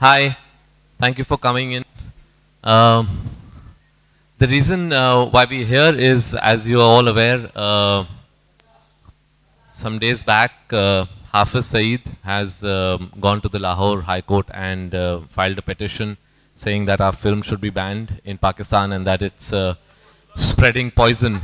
Hi, thank you for coming in. Um, the reason why we're here is, as you are all aware, some days back, Hafiz Saeed has gone to the Lahore High Court and filed a petition saying that our film should be banned in Pakistan and that it's spreading poison.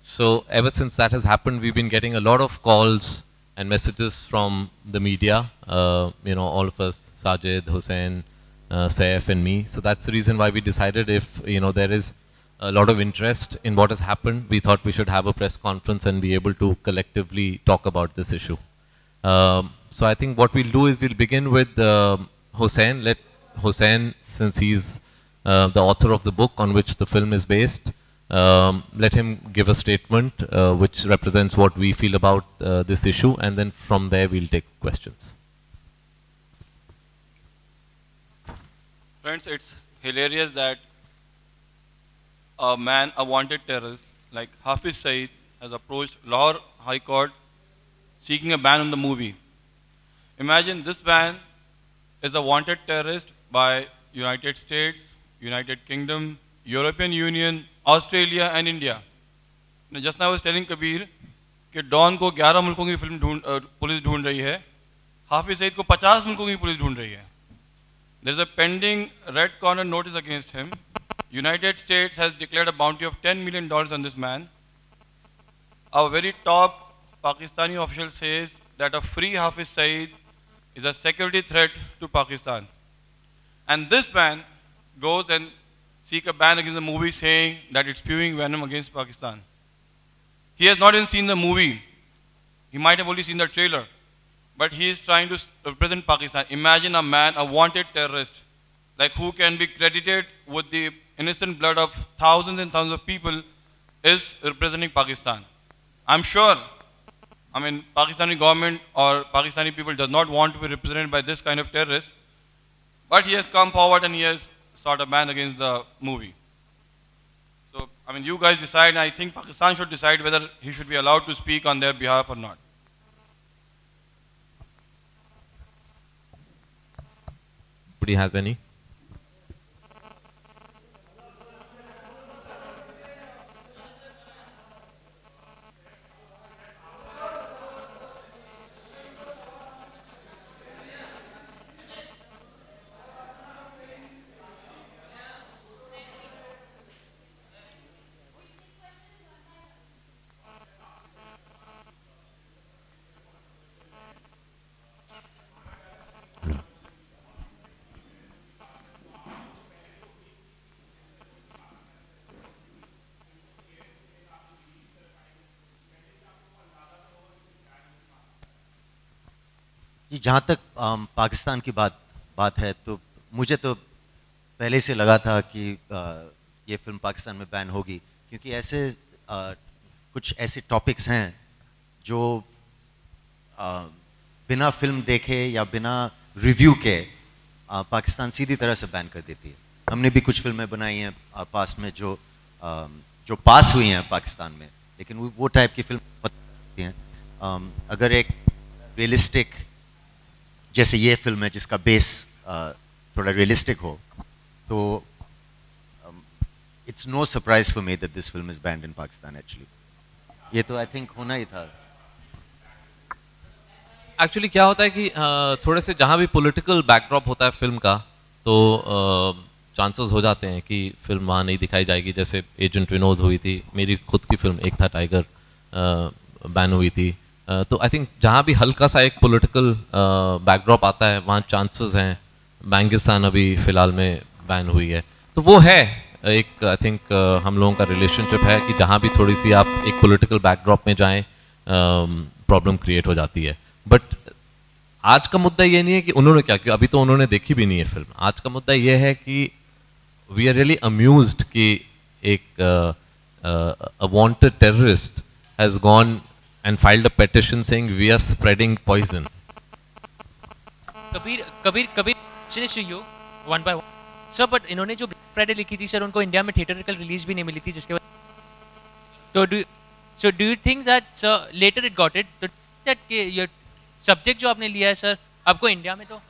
So ever since that has happened, we've been getting a lot of calls and messages from the media, all of us, Sajid, Hussein, Saif and me. So that's the reason why we decided if, there is a lot of interest in what has happened, we thought we should have a press conference and be able to collectively talk about this issue. So I think what we'll do is we'll begin with Hussein. Let Hussein, since he's the author of the book on which the film is based, let him give a statement which represents what we feel about this issue, and then from there we'll take questions. Friends, it's hilarious that a wanted terrorist like Hafiz Saeed has approached Lahore High Court seeking a ban on the movie. Imagine this man is a wanted terrorist by United States, United Kingdom, European Union, Australia and India. Just now I was telling Kabir कि don को 11 मुल्कों की police ढूंढ रही है, हाफिज सईद को 50 मुल्कों की पुलिस ढूंढ रही है. There is a pending red corner notice against him. United States has declared a bounty of $10 million on this man. Our very top Pakistani official says that a free Hafiz Saeed is a security threat to Pakistan. And this man goes and seek a ban against the movie saying that it's spewing venom against Pakistan. He has not even seen the movie. He might have only seen the trailer. But he is trying to represent Pakistan. Imagine a man, a wanted terrorist, like who can be credited with the innocent blood of thousands and thousands of people, is representing Pakistan. I'm sure, Pakistani government or Pakistani people does not want to be represented by this kind of terrorist. But he has come forward and he has sought a ban against the movie. So, you guys decide. I think Pakistan should decide whether he should be allowed to speak on their behalf or not. Anybody has any? जहाँ तक पाकिस्तान की बात है तो मुझे तो पहले से लगा था कि ये फिल्म पाकिस्तान में बैन होगी, क्योंकि ऐसे कुछ ऐसे टॉपिक्स हैं जो बिना फिल्म देखे या बिना रिव्यू के पाकिस्तान सीधी तरह से बैन कर देती है. हमने भी कुछ फिल्में बनाई हैं पास में जो पास हुई हैं पाकिस्तान में, लेकिन वो टाइप की फिल्म होती हैं. अगर एक रियलिस्टिक जैसे ये फिल्म है जिसका बेस थोड़ा रियलिस्टिक हो, तो it's no surprise for me that this film is banned in Pakistan. Actually ये तो आई थिंक होना ही था. एक्चुअली क्या होता है कि थोड़े से जहाँ भी पॉलिटिकल बैकड्रॉप होता है फिल्म का, तो चांसेस हो जाते हैं कि फिल्म वहाँ नहीं दिखाई जाएगी. जैसे एजेंट विनोद हुई थी, मेरी खुद की फिल्म एक था टाइगर, बैन हुई थी. तो आई थिंक जहाँ भी हल्का सा एक पॉलिटिकल बैकड्रॉप आता है वहाँ चांसेस हैं. बैंगिस्तान अभी फ़िलहाल में बैन हुई है, तो वो है एक, आई थिंक हम लोगों का रिलेशनशिप है कि जहाँ भी थोड़ी सी आप एक पॉलिटिकल बैकड्रॉप में जाएं प्रॉब्लम क्रिएट हो जाती है. बट आज का मुद्दा ये नहीं है कि उन्होंने क्या किया, अभी तो उन्होंने देखी भी नहीं है फिल्म. आज का मुद्दा ये है कि वी आर रियली अम्यूज्ड कि एक wanted terrorist has gone and filed a petition saying we are spreading poison. Kabir, finish you one by one. Sir, but इन्होंने जो फ्राइडे लिखी थी सर, उनको इंडिया में थिएटरिकल रिलीज भी नहीं मिली थी, जिसके तो do you think that sir later it got it that your subject जो आपने लिया है सर, आपको इंडिया में तो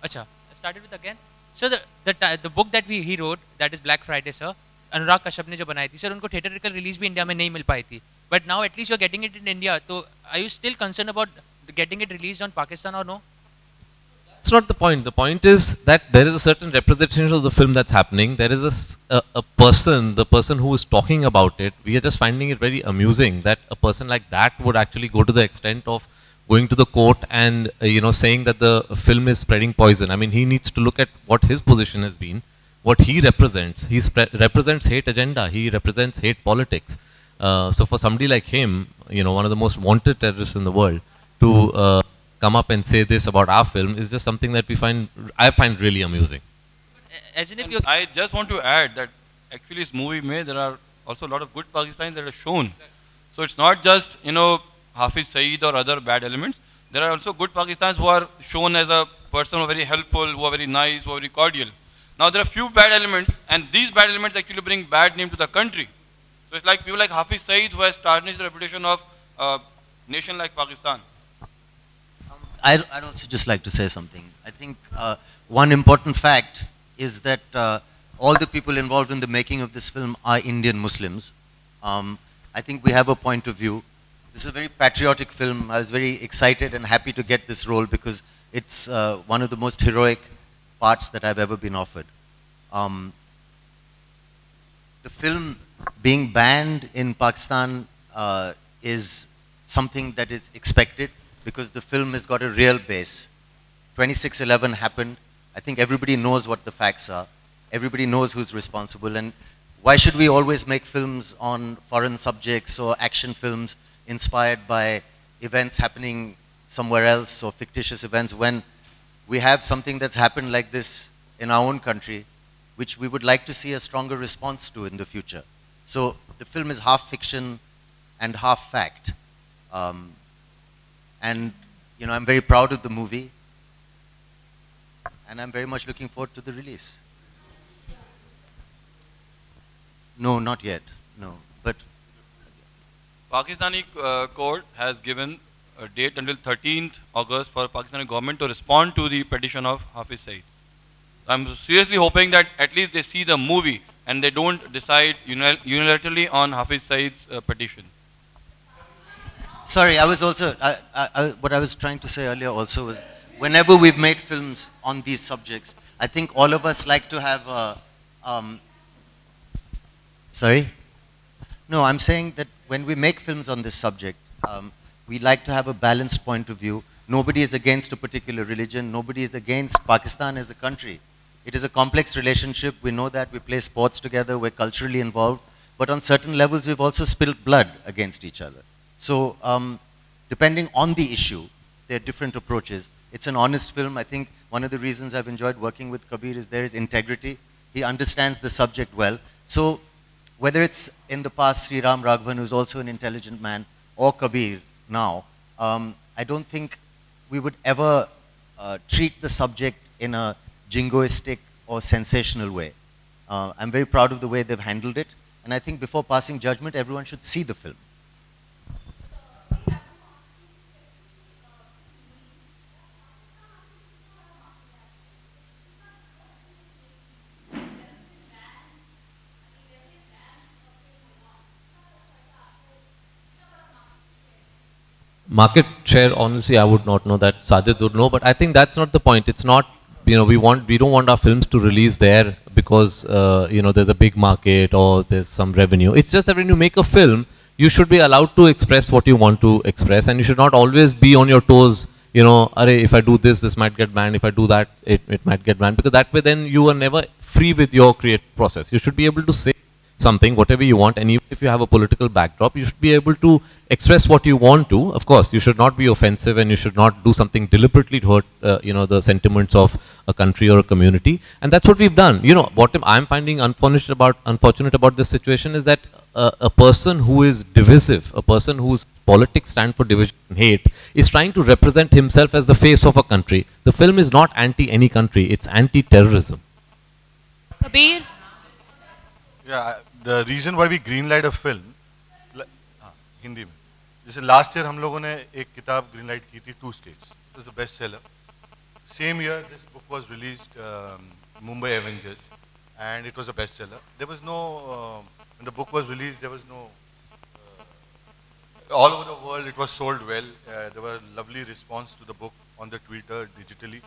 Acha, I started with again. So the book that he wrote, that is Black Friday, sir, Anurag Kashyap ने जो बनाई थी, सर उनको थिएटरिकल रिलीज भी इंडिया में नहीं मिल पाई थी. But now at least you're getting it in India. So are you still concerned about getting it released on Pakistan or no? That's not the point. The point is that there is a certain representation of the film that's happening. There is a person, the person who is talking about it. We are just finding it very amusing that a person like that would actually go to the extent of going to the court and saying that the film is spreading poison. I mean, he needs to look at what his position has been, what he represents. He represents hate agenda. He represents hate politics. So for somebody like him, one of the most wanted terrorists in the world, to come up and say this about our film is just something that I find really amusing. As in if I just want to add that actually this movie there are also a lot of good Pakistanis that are shown. So it's not just, Hafiz Saeed or other bad elements. There are also good Pakistanis who are shown as a person who are very helpful, who are very nice, who are very cordial. Now there are few bad elements, and these bad elements actually bring bad name to the country. So it's like people like Hafiz Saeed who has tarnished the reputation of a nation like Pakistan. I'd also just like to say something. I think one important fact is that all the people involved in the making of this film are Indian Muslims. I think we have a point of view. This is a very patriotic film. I was very excited and happy to get this role because it's one of the most heroic parts that I've ever been offered. The film being banned in Pakistan is something that is expected because the film has got a real base. 26/11 happened. I think everybody knows what the facts are. Everybody knows who's responsible. And why should we always make films on foreign subjects or action films inspired by events happening somewhere else or fictitious events when we have something that's happened like this in our own country, which we would like to see a stronger response to in the future. So the film is half fiction and half fact. And I'm very proud of the movie, and I'm very much looking forward to the release. No, not yet. No, but Pakistani court has given a date until 13th August for Pakistani government to respond to the petition of Hafiz Saeed. I'm seriously hoping that at least they see the movie and they don't decide unilaterally on Hafiz Saeed's petition. sorry, I was also, what I was trying to say earlier also was, whenever we've made films on these subjects, I think all of us like to have a, sorry? No, I'm saying that when we make films on this subject, we like to have a balanced point of view. Nobody is against a particular religion. Nobody is against Pakistan as a country. It is a complex relationship. We know that. We play sports together. We're culturally involved. But on certain levels, we've also spilled blood against each other. So depending on the issue, there are different approaches. It's an honest film. I think one of the reasons I've enjoyed working with Kabir is there is integrity. He understands the subject well. So whether it's in the past Sri Ram Raghavan, who's also an intelligent man, or Kabir now, I don't think we would ever treat the subject in a jingoistic or sensational way. I'm very proud of the way they've handled it. And I think before passing judgment, everyone should see the film. Market share, honestly, I would not know that. Sajid would know, but I think that's not the point. It's not, we don't want our films to release there because, there's a big market or there's some revenue. It's just that when you make a film, you should be allowed to express what you want to express, and you should not always be on your toes, if I do this, this might get banned. If I do that, it might get banned, because that way then you are never free with your creative process. You should be able to say something, whatever you want, and even if you have a political backdrop, you should be able to express what you want to. Of course, you should not be offensive, and you should not do something deliberately to hurt, the sentiments of a country or a community. And that's what we've done. What I'm finding unfortunate about this situation is that a person who is divisive, a person whose politics stand for division and hate, is trying to represent himself as the face of a country. The film is not anti any country; it's anti-terrorism. Kabir. Yeah, the reason why we greenlight a film, Hindi में, जैसे last year हम लोगों ने एक किताब greenlight की थी, 2 States. It was a bestseller. same year, this book was released, Mumbai Avengers, and it was a bestseller. There was no, when the book was released, there was no, all over the world it was sold well. There was a lovely response to the book on the Twitter, digitally.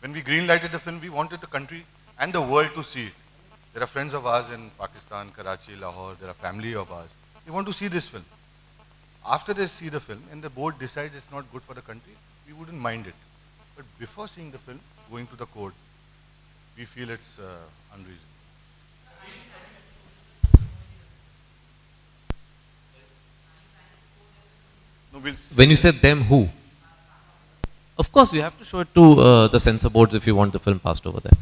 When we greenlighted the film, we wanted the country and the world to see it. There are friends of ours in Pakistan, Karachi, Lahore, there are family of ours. They want to see this film. After they see the film and the board decides it's not good for the country, we wouldn't mind it. But before seeing the film, going to the court, we feel it's unreasonable. No, When you say them, who? Of course, you have to show it to the censor boards if you want the film passed over there.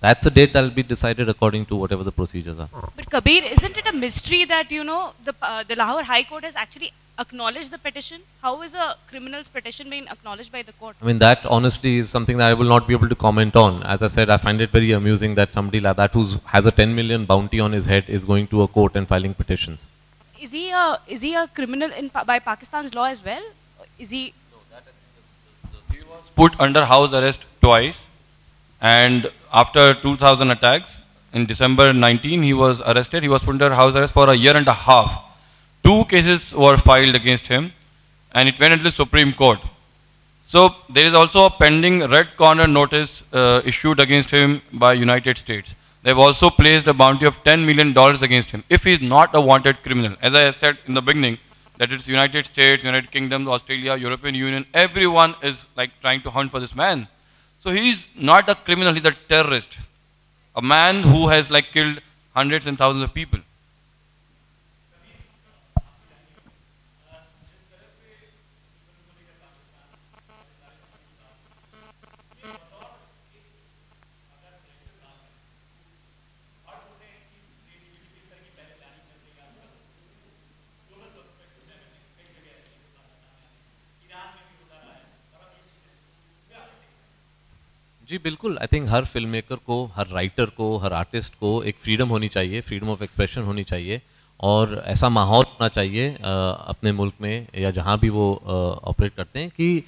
That's a date that will be decided according to whatever the procedures are. But Kabir, isn't it a mystery that, you know, the Lahore High Court has actually acknowledged the petition? How is a criminal's petition being acknowledged by the court? I mean, that honestly is something that I will not be able to comment on. As I said, I find it very amusing that somebody like that who has a 10 million bounty on his head is going to a court and filing petitions. Is he a criminal by Pakistan's law as well? Is he? He was put under house arrest twice, and after 2000 attacks, in December 19, he was arrested. He was put under house arrest for a year and a half. 2 cases were filed against him, and it went into the Supreme Court. So there is also a pending red corner notice issued against him by United States. They have also placed a bounty of $10 million against him if he is not a wanted criminal. As I said in the beginning, that it's United States, United Kingdom, Australia, European Union, everyone is like trying to hunt for this man. So he's not a criminal, he's a terrorist. A man who has like killed hundreds and thousands of people. जी बिल्कुल, I think her film maker को, हर writer को, हर artist को एक freedom होनी चाहिए, freedom of expression होनी चाहिए और ऐसा माहौल होना चाहिए अपने मुल्क में या जहाँ भी वो ऑपरेट करते हैं कि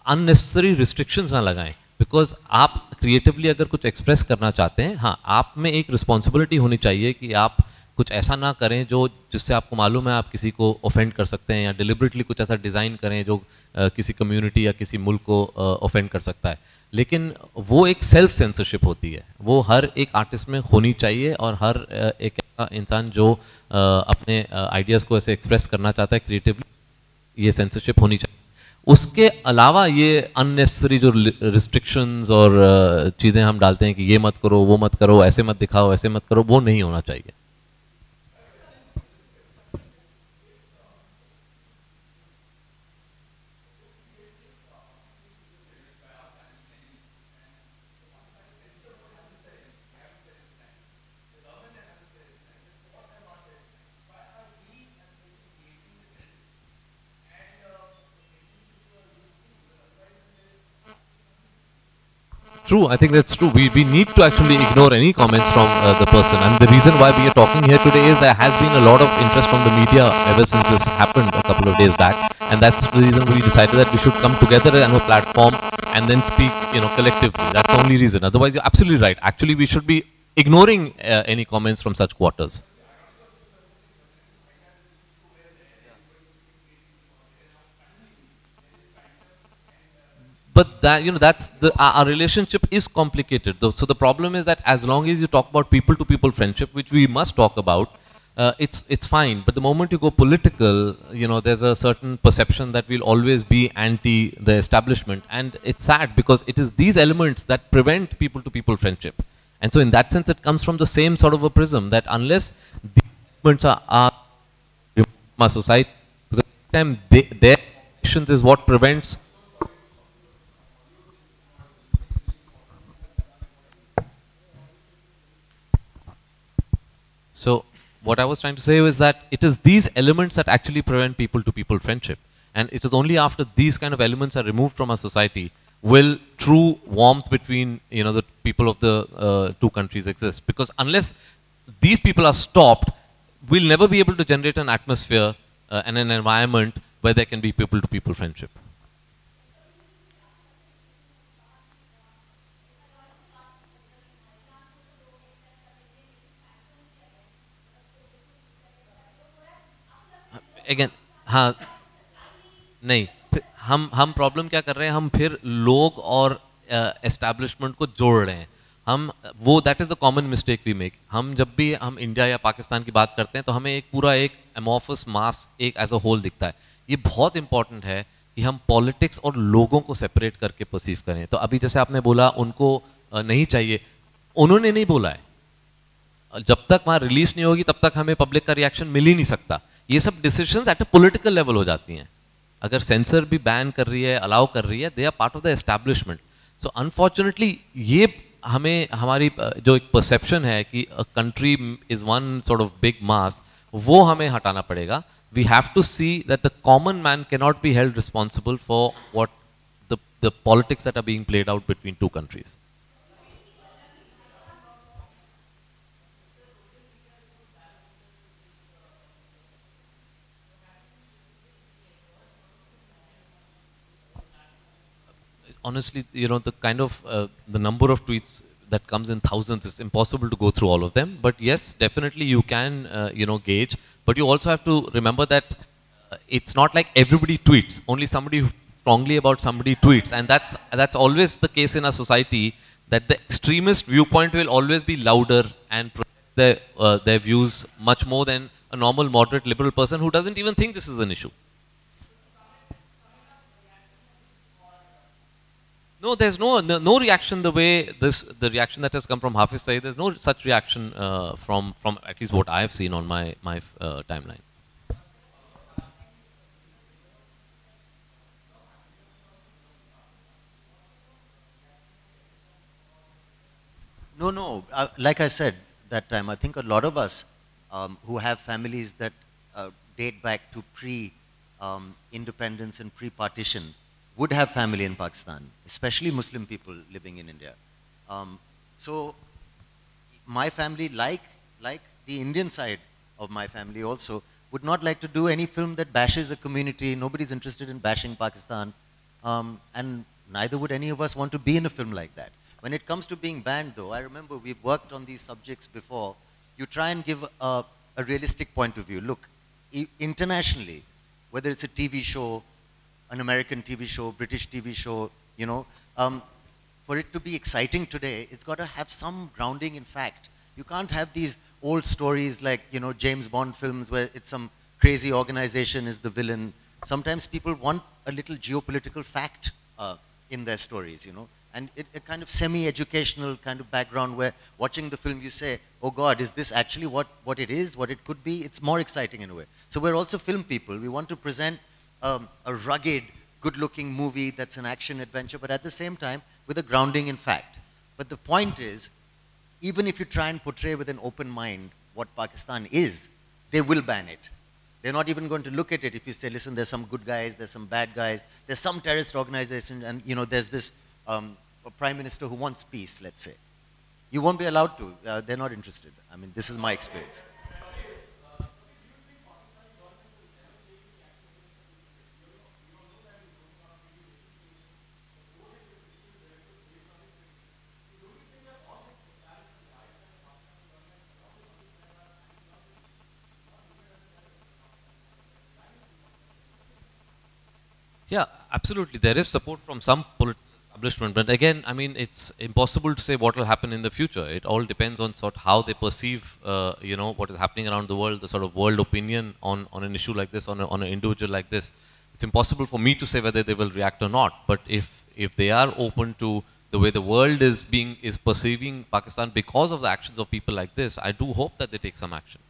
अननेसेसरी रिस्ट्रिक्शंस ना लगाएं। बिकॉज आप क्रिएटिवली अगर कुछ एक्सप्रेस करना चाहते हैं, हाँ, आप में एक रिस्पॉन्सिबिलिटी होनी चाहिए कि आप कुछ ऐसा ना करें जो जिससे आपको मालूम है आप किसी को ऑफेंड कर सकते हैं, या डिलिबरेटली कुछ ऐसा डिज़ाइन करें जो किसी कम्युनिटी या किसी मुल्क को ऑफेंड कर सकता है। लेकिन वो एक सेल्फ सेंसरशिप होती है, वो हर एक आर्टिस्ट में होनी चाहिए और हर एक इंसान जो अपने आइडियाज़ को ऐसे एक्सप्रेस करना चाहता है क्रिएटिवली, ये सेंसरशिप होनी चाहिए। उसके अलावा ये अननेसेसरी जो रिस्ट्रिक्शंस और चीज़ें हम डालते हैं कि ये मत करो, वो मत करो, ऐसे मत दिखाओ, ऐसे मत करो, वो नहीं होना चाहिए। True, I think that's true. We need to actually ignore any comments from the person, and the reason why we are talking here today is there has been a lot of interest from the media ever since this happened a couple of days back, and that's the reason we decided that we should come together on a platform and then speak, collectively. That's the only reason. Otherwise, you're absolutely right. Actually, we should be ignoring any comments from such quarters. But that, that's our relationship is complicated. So the problem is that as long as you talk about people-to-people friendship, which we must talk about, it's fine. But the moment you go political, there's a certain perception that we'll always be anti the establishment, and it's sad because it is these elements that prevent people-to-people friendship. And so in that sense, it comes from the same sort of a prism that unless these elements are from our society, because time their actions is what prevents. So what I was trying to say is that it is these elements that actually prevent people-to-people friendship. And it is only after these kind of elements are removed from our society will true warmth between the people of the two countries exist. Because unless these people are stopped, we'll never be able to generate an atmosphere and an environment where there can be people-to-people friendship. Again हाँ नहीं, हम problem क्या कर रहे हैं, हम फिर लोग और एस्टैब्लिशमेंट को जोड़ रहे हैं। हम वो that is the common mistake we make. हम जब भी हम इंडिया या पाकिस्तान की बात करते हैं तो हमें एक पूरा एक एमॉर्फस मास एक एज अ होल दिखता है। ये बहुत इंपॉर्टेंट है कि हम पॉलिटिक्स और लोगों को सेपरेट करके परसीव करें। तो अभी जैसे आपने बोला उनको नहीं चाहिए, उन्होंने नहीं बोला है, जब तक वहां रिलीज नहीं होगी तब तक हमें पब्लिक का रिएक्शन मिल ही नहीं सकता। ये सब decisions at a political level हो जाती हैं। अगर सेंसर भी बैन कर रही है, अलाउ कर रही है, they are part of the establishment. So unfortunately ये हमें हमारी जो एक परसेप्शन है कि a country is one sort of big mass, वो हमें हटाना पड़ेगा। We have to see that the common man can not be held responsible for what the politics that are being played out between two countries. Honestly, you know, the kind of the number of tweets that comes in thousands, it's impossible to go through all of them. But yes, definitely you can, you know, gauge. But you also have to remember that it's not like everybody tweets. Only somebody who strongly about somebody tweets, and that's always the case in our society. That the extremist viewpoint will always be louder and protect their views much more than a normal, moderate, liberal person who doesn't even think this is an issue. No, there's no reaction the way the reaction that has come from Hafiz Saeed. There's no such reaction from at least what I've seen on my timeline. No. Like I said that time, I think a lot of us who have families that date back to pre-independence and pre-partition would have family in Pakistan, especially Muslim people living in India. So my family, like the Indian side of my family also, would not like to do any film that bashes a community. Nobody's interested in bashing Pakistan. And neither would any of us want to be in a film like that. When it comes to being banned, though, I remember we've worked on these subjects before. You try and give a realistic point of view. Look, internationally, whether it's a TV show, an American TV show, British TV show, you know, for it to be exciting today, it's got to have some grounding in fact. You can't have these old stories like, you know, James Bond films where it's some crazy organization is the villain. Sometimes people want a little geopolitical fact in their stories, you know, and a kind of semi-educational kind of background where watching the film you say, oh God, is this actually what it is, what it could be? It's more exciting in a way. So we're also film people. We want to present a rugged, good-looking movie that's an action adventure, but at the same time with a grounding in fact. But the point is, even if you try and portray with an open mind what Pakistan is, they will ban it. They're not even going to look at it if you say, listen, there's some good guys, there's some bad guys, there's some terrorist organization, and you know, there's this a prime minister who wants peace, let's say. You won't be allowed to. They're not interested. I mean, this is my experience. Yeah, absolutely. There is support from some political establishment, but again, I mean, it's impossible to say what will happen in the future. It all depends on sort of how they perceive, you know, what is happening around the world, the sort of world opinion on an issue like this, on an individual like this. It's impossible for me to say whether they will react or not. But if they are open to the way the world is perceiving Pakistan because of the actions of people like this, I do hope that they take some action.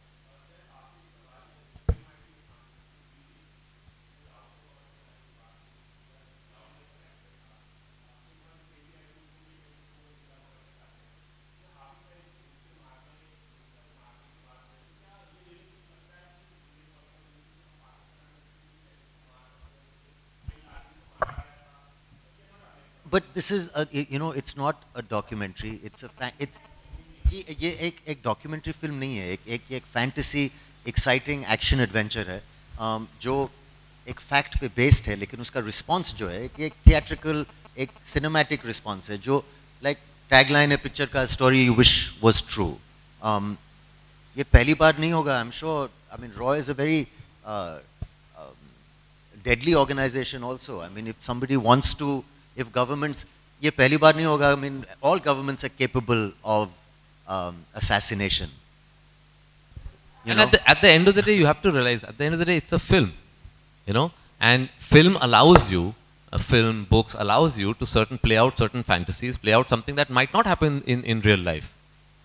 But this is, you know, it's not a documentary. It's a it's ये एक documentary film नहीं है. एक fantasy, exciting action adventure है, जो एक fact पे based है, लेकिन उसका response जो है एक theatrical, एक cinematic response है, जो like tagline है picture का story you wish was true. ये पहली बार नहीं होगा. I'm sure. I mean, Roy is a very deadly organization also. I mean, if somebody wants to, if governments, ये पहली बार नहीं होगा. I mean, all governments are capable of assassination. And at the end of the day, you have to realize, at the end of the day, it's a film, you know, and film allows you, film, books allows you to play out certain fantasies, play out something that might not happen in real life.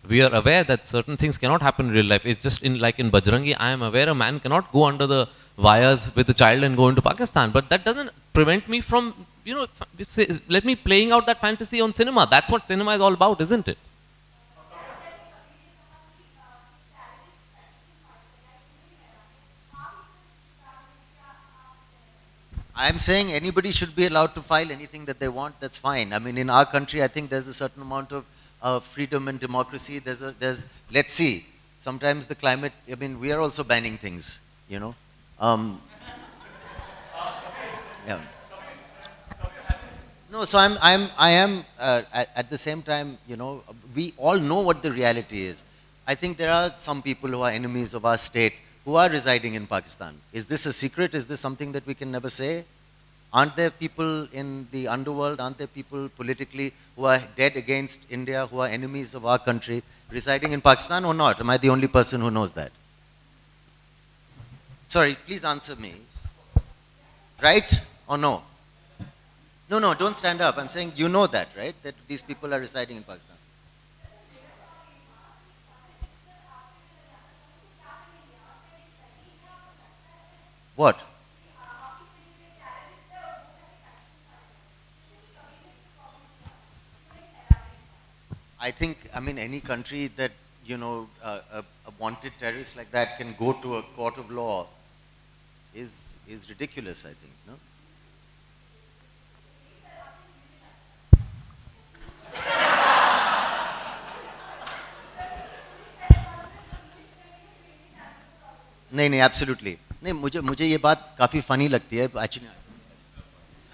We are aware that certain things cannot happen in real life. It's just like in Bajrangi, I am aware a man cannot go under the wires with a child and go into Pakistan, but that doesn't prevent me from, you know, let me playing out that fantasy on cinema. That's what cinema is all about, isn't it? I'm saying anybody should be allowed to file anything that they want. That's fine. I mean, in our country, I think there's a certain amount of freedom and democracy. Let's see. Sometimes the climate. I mean, we are also banning things. You know. Yeah. No. So I am. At the same time, you know, we all know what the reality is. I think there are some people who are enemies of our state who are residing in Pakistan. Is this a secret? Is this something that we can never say? Aren't there people in the underworld, aren't there people politically who are dead against India, who are enemies of our country, residing in Pakistan or not? Am I the only person who knows that? Sorry, please answer me. Right or no? No, don't stand up. I'm saying you know that, right? That these people are residing in Pakistan. What? I think, I mean, any country that, you know, a wanted terrorist like that can go to a court of law is ridiculous, I think, no? नहीं, absolutely. नहीं, मुझे ये बात काफ़ी funny लगती है. Actually,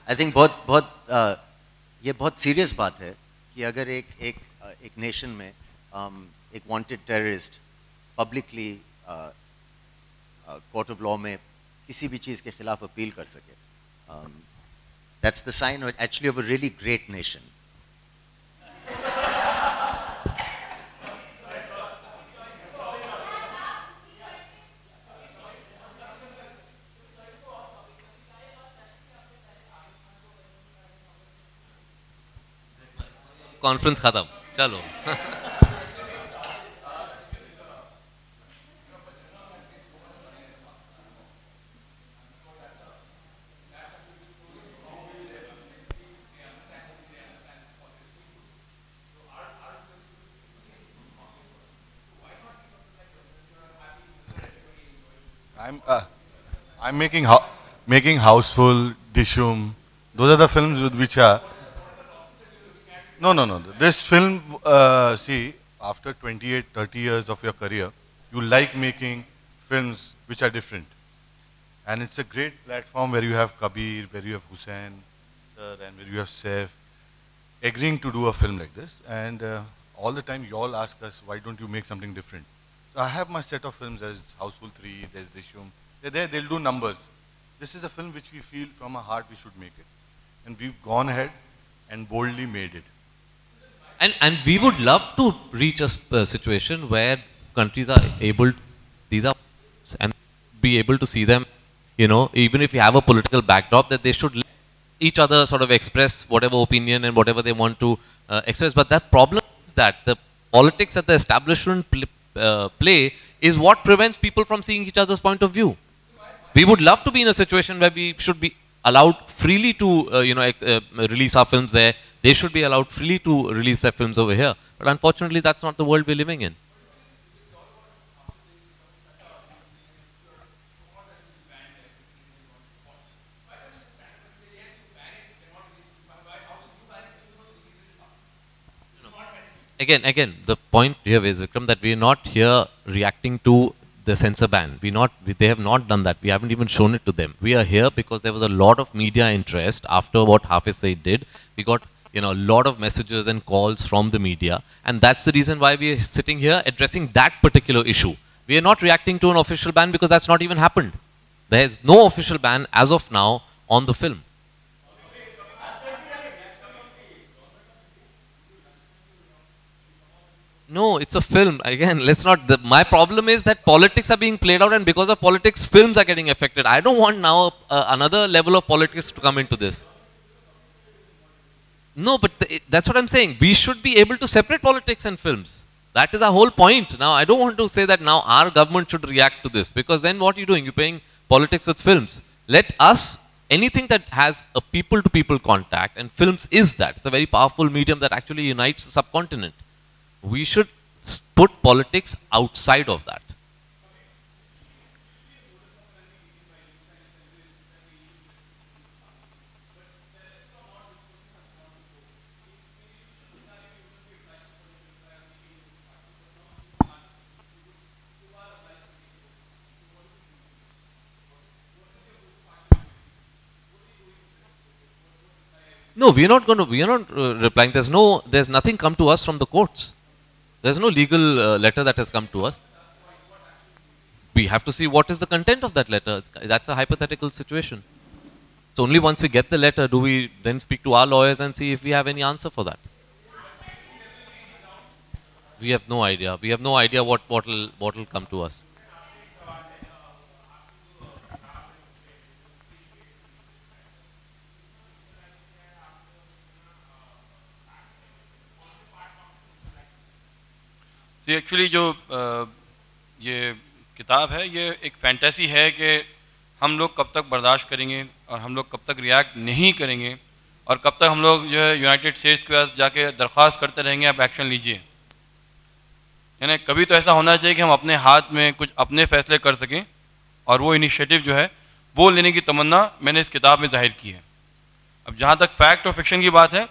I think ये बहुत सीरियस बात है कि अगर एक नेशन में एक wanted terrorist publicly court of law में किसी भी चीज़ के खिलाफ अपील कर सके. That's the sign actually of a really great nation. Conference खत्म, चलो. I'm making Houseful, Dishoom. Those are the films with which are. No. This film, see, after 28, 30 years of your career, you like making films which are different. And it's a great platform where you have Kabir, where you have Hussain, and where you have Saif, agreeing to do a film like this. And all the time you all ask us, why don't you make something different? So I have my set of films. There's Houseful 3, there's Dishoom. They're there, they'll do numbers. This is a film which we feel from our heart we should make it. And we've gone ahead and boldly made it. And we would love to reach a situation where countries are able, these are, and be able to see them, you know, even if you have a political backdrop, that they should let each other sort of express whatever opinion and whatever they want to express. But that problem is that the politics that the establishment play is what prevents people from seeing each other's point of view. We would love to be in a situation where we should be allowed freely to, you know, release our films there. They should be allowed freely to release their films over here. But unfortunately, that's not the world we're living in. Again, the point here is, Vikram, that we're not here reacting to the censor ban. They have not done that. We haven't even shown it to them. We are here because there was a lot of media interest after what Hafiz Saeed did. We got, you know, a lot of messages and calls from the media, and that's the reason why we are sitting here addressing that particular issue. We are not reacting to an official ban because that's not even happened. There is no official ban as of now on the film. No, it's a film. Again, let's not. My problem is that politics are being played out, and because of politics, films are getting affected. I don't want now another level of politics to come into this. No, but that's what I'm saying. We should be able to separate politics and films. That is our whole point. Now, I don't want to say that now our government should react to this, because then what are you doing? You're playing politics with films. Let us, anything that has a people-to-people contact, and films is that. It's a very powerful medium that actually unites the subcontinent. We should put politics outside of that. No, we are not replying. There's nothing come to us from the courts. There's no legal letter that has come to us. We have to see what is the content of that letter. That's a hypothetical situation. So only once we get the letter do we then speak to our lawyers and see if we have any answer for that. We have no idea. We have no idea what will come to us. तो actually जो ये किताब है ये एक fantasy है कि हम लोग कब तक बर्दाश्त करेंगे और हम लोग कब तक रिएक्ट नहीं करेंगे और कब तक हम लोग जो है यूनाइटेड स्टेट्स के पास जाके दरख्वास्त करते रहेंगे आप एक्शन लीजिए। यानी कभी तो ऐसा होना चाहिए कि हम अपने हाथ में कुछ अपने फैसले कर सकें और वो इनिशिएटिव जो है वो लेने की तमन्ना मैंने इस किताब में जाहिर की है। अब जहाँ तक फैक्ट और फिक्शन की बात है,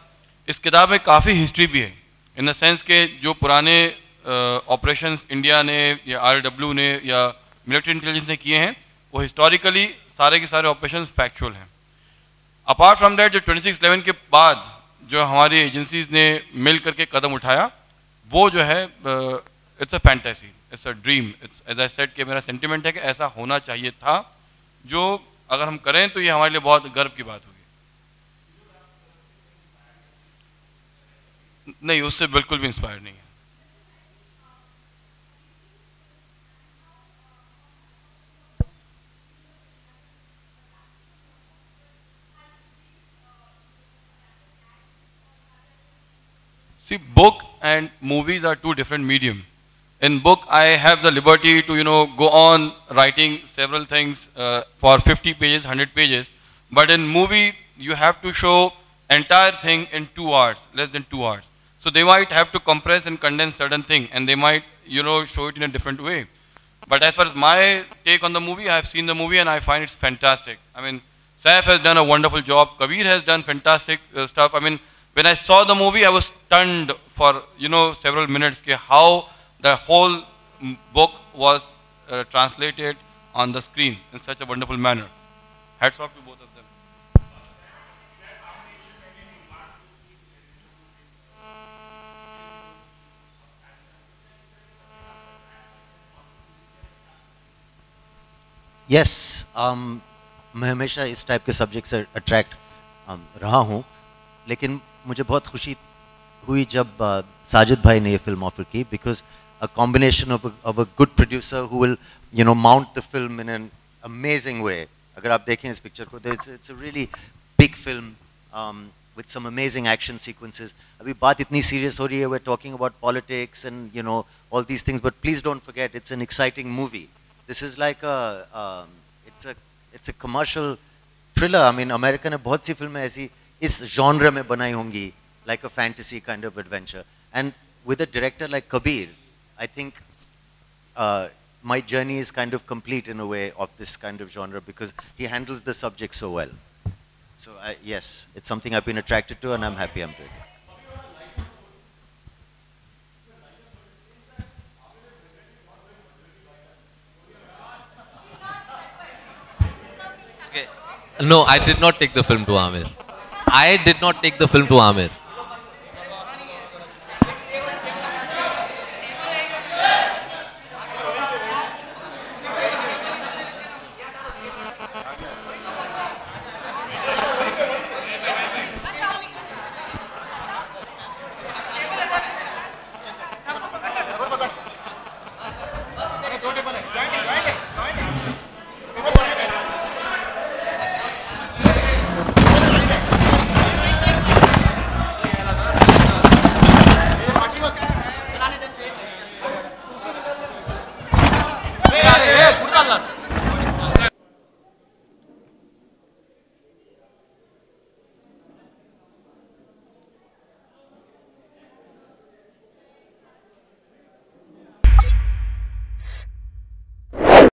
इस किताब में काफ़ी हिस्ट्री भी है, इन द सेंस के जो पुराने ऑपरेशंस इंडिया ने या RW ने या मिलिट्री इंटेलिजेंस ने किए हैं वो हिस्टोरिकली सारे के सारे ऑपरेशंस फैक्चुअल हैं। अपार्ट फ्रॉम दैट जो 26/11 के बाद जो हमारी एजेंसीज ने मिल करके कदम उठाया वो जो है it's a fantasy, it's a dream, it's as I said कि मेरा सेंटिमेंट है कि ऐसा होना चाहिए था, जो अगर हम करें तो ये हमारे लिए बहुत गर्व की बात होगी। नहीं, उससे बिल्कुल भी इंस्पायर नहीं है। See, book and movies are two different medium. In book, I have the liberty to, go on writing several things for 50 pages, 100 pages. But in movie, you have to show entire thing in 2 hours, less than 2 hours. So they might have to compress and condense certain thing, and they might, show it in a different way. But as far as my take on the movie, I have seen the movie and I find it's fantastic. I mean, Saif has done a wonderful job. Kabir has done fantastic stuff. I mean, when I saw the movie, I was stunned for, several minutes how the whole book was translated on the screen in such a wonderful manner. Hats off to both of them. Yes, मैं हमेशा इस type के subject से attract रहा हूँ, लेकिन मुझे बहुत खुशी हुई जब साजिद भाई ने ये फिल्म ऑफर की, because a combination of a good producer who will mount the film in an amazing way. अगर आप देखें इस पिक्चर को, it's a really big film with some amazing action sequences. अभी बात इतनी सीरियस हो रही है, we are talking about politics and all these things, but please don't forget it's an exciting movie. This is like it's a commercial thriller. I mean, America ने बहुत सी फिल्में ऐसी इस genre में बनाई होंगी, like a fantasy kind of adventure. And with a director like Kabir, I think my journey is kind of complete in a way of this kind of genre, because he handles the subject so well. So yes, it's something I've been attracted to, and I'm happy I'm doing it. No, I did not take the film to Amir. I did not take the film to Amir.